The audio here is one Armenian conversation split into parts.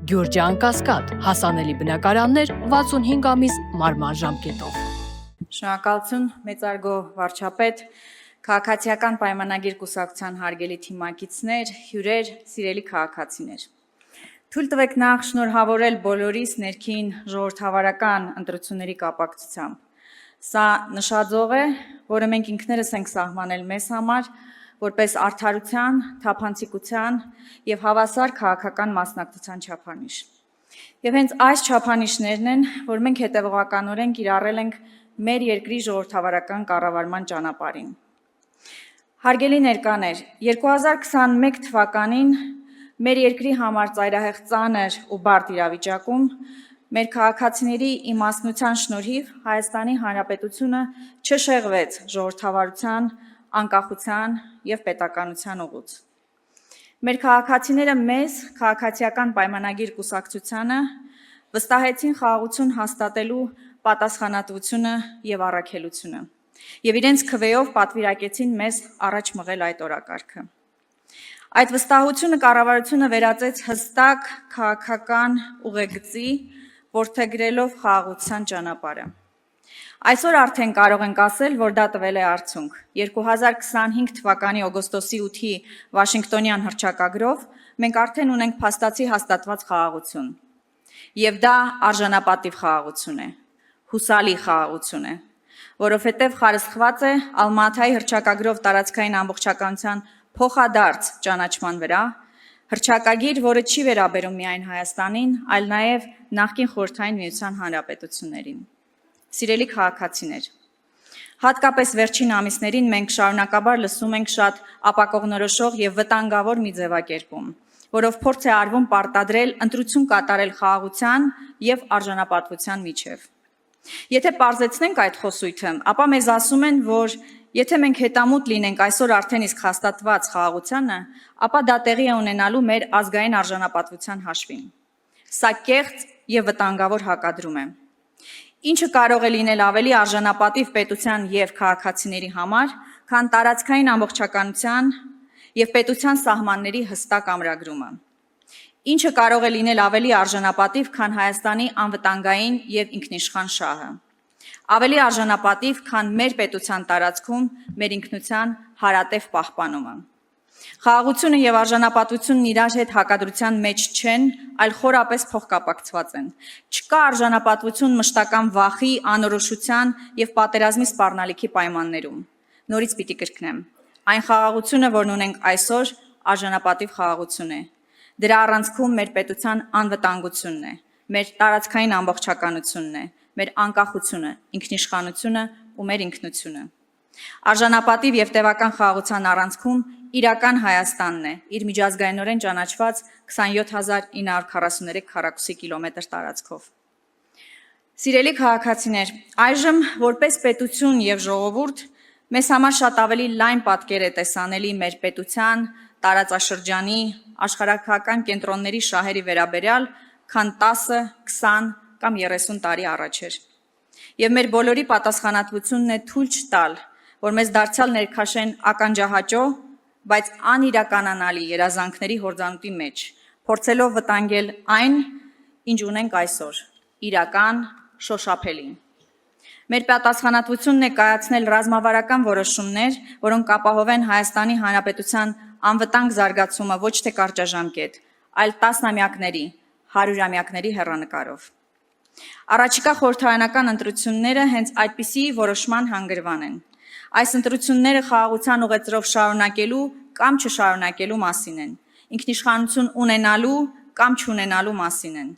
Գյուրջան Կասկադ, հասանելի բնակարաններ 65 ամիս մարման ժամկետով։ Շնորհակալություն մեծարգո վարչապետ, քաղաքացիական պայմանագիր կուսակցության հարգելի թիմակիցներ, հյուրեր, սիրելի քաղաքացիներ։ Թույլ տվեք նախ շնորհավորել բոլորիս ներքին ժողովրդավարական ընտրությունների կապակցությամբ։ Սա նշաձող է, որը մենք ինքներս ենք սահմանել մեզ համար, որպես արդարության, թափանցիկության և հավասար քաղաքական մասնակցության չափանիշ։ Եվ հենց այս չափանիշներն են, որ մենք հետևողականորեն կիրառել ենք մեր երկրի ժողովրդավարական կառավարման ճանապարհին։ Հարգելի ներկաներ, 2021 թվականին մեր երկրի համար ծայրահեղ ծանր ու բարդ իրավիճակում մեր քաղաքացիների իմաստնության շնորհիվ Հայաստանի Հանրապետությունը չշեղվեց ժողովրդավարության, անկախության և պետականության ուղուց։ Մեր քաղաքացիները մեզ, քաղաքացիական պայմանագիր կուսակցությանը, վստահեցին խաղաղություն հաստատելու պատասխանատվությունը և առաքելությունը, և իրենց քվեով պատվիրակեցին մեզ առաջ մղել այդ օրակարգը։ Այդ վստահությունը կառավարությունը վերածեց հստակ քաղաքական ուղեգծի, որդեգրելով խաղաղության ճանապարհը։ Այսօր արդեն կարող ենք ասել, որ դա տվել է արդյունք։ 2025 թվականի օգոստոսի 8-ի Վաշինգտոնյան հռչակագրով մենք արդեն ունենք փաստացի հաստատված խաղաղություն։ Եվ դա արժանապատիվ խաղաղություն է, հուսալի խաղաղություն է, որովհետև խարսխված է Ալմատայի հռչակագրով տարածքային ամբողջականության փոխադարձ ճանաչման վրա, հռչակագիր, որը չի վերաբերում միայն Հայաստանին, այլ նաև նախկին Խորհրդային Միության հանրապետություններին։ Սիրելի քաղաքացիներ, հատկապես վերջին ամիսներին մենք շարունակաբար լսում ենք շատ ապակողնորոշող և վտանգավոր մի ձևակերպում, որով փորձ է արվում պարտադրել ընտրություն կատարել խաղաղության և արժանապատվության միջև։ Եթե պարզեցնենք այդ խոսույթը, ապա մեզ ասում են, որ եթե մենք հետամուտ լինենք այսօր արդեն իսկ հաստատված խաղաղությանը, ապա դա տեղի է ունենալու մեր ազգային արժանապատվության հաշվին։ Սա կեղծ և վտանգավոր հակադրում է։ Ինչը կարող է լինել ավելի արժանապատիվ պետության և քաղաքացիների համար, քան տարածքային ամբողջականության և պետության սահմանների հստակ ամրագրումը։ Ինչը կարող է լինել ավելի արժանապատիվ, քան Հայաստանի անվտանգային և ինքնիշխան շահը։ Ավելի արժանապատիվ, քան մեր պետության տարածքում մեր ինքնության հարատև պահպանումը։ Խաղաղությունը և արժանապատվությունն իրար հետ հակադրության մեջ չեն, այլ խորապես փոխկապակցված են։ Չկա արժանապատվություն մշտական վախի, անորոշության և պատերազմի սպառնալիքի պայմաններում։ Նորից պիտի կրկնեմ. այն խաղաղությունը, որն ունենք այսօր, արժանապատիվ խաղաղություն է։ Դրա առանցքում մեր պետության անվտանգությունն է, մեր տարածքային ամբողջականությունն է, մեր անկախությունը, ինքնիշխանությունը ու մեր ինքնությունը։ Արժանապատիվ և տևական խաղաղության առանցքում իրական Հայաստանն է, իր միջազգայինորեն ճանաչված 27943 քառակուսի կիլոմետր տարածքով։ Սիրելի քաղաքացիներ, այժմ որպես պետություն և ժողովուրդ մեզ համար շատ ավելի լայն պատկեր է տեսանելի մեր պետության, տարածաշրջանի, աշխարհագրական կենտրոնների շահերի վերաբերյալ, քան 10, 20 կամ 30 տարի առաջ էր։ Եվ մեր բոլորի պատասխանատվությունն է թույլ չտալ, որ մեզ դարձյալ ներքաշեն ականջահաճո, բայց անիրականանալի երազանքների հորձանուտի մեջ, փորձելով վտանգել այն, ինչ ունենք այսօր՝ իրական, շոշափելի։ Մեր պատասխանատվությունն է կայացնել ռազմավարական որոշումներ, որոնք կապահովեն Հայաստանի Հանրապետության անվտանգ զարգացումը ոչ թե կարճաժամկետ, այլ տասնամյակների, հարյուրամյակների հեռանկարով։ Առաջիկա խորհրդարանական ընտրությունները հենց այդպիսի որոշման հանգրվան են։ Այս ընտրությունները խաղաղության ուղեծրով շարունակելու կամ չշարունակելու մասին են, ինքնիշխանություն ունենալու կամ չունենալու մասին են,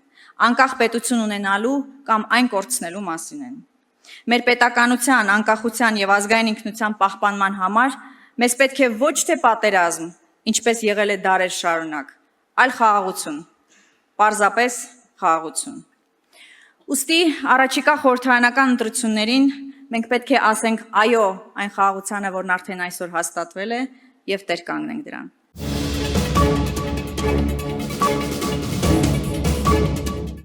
անկախ պետություն ունենալու կամ այն կորցնելու մասին են։ Մեր պետականության, անկախության և ազգային ինքնության պահպանման համար մեզ պետք է ոչ թե պատերազմ, ինչպես եղել է դարեր շարունակ, այլ խաղաղություն, պարզապես խաղաղություն։ Ուստի առաջիկա խորհրդարանական ընտրություններին մենք պետք է ասենք այո այն խաղաղությանը, որն արդեն այսօր հաստատվել է, և տեր կանգնենք դրան։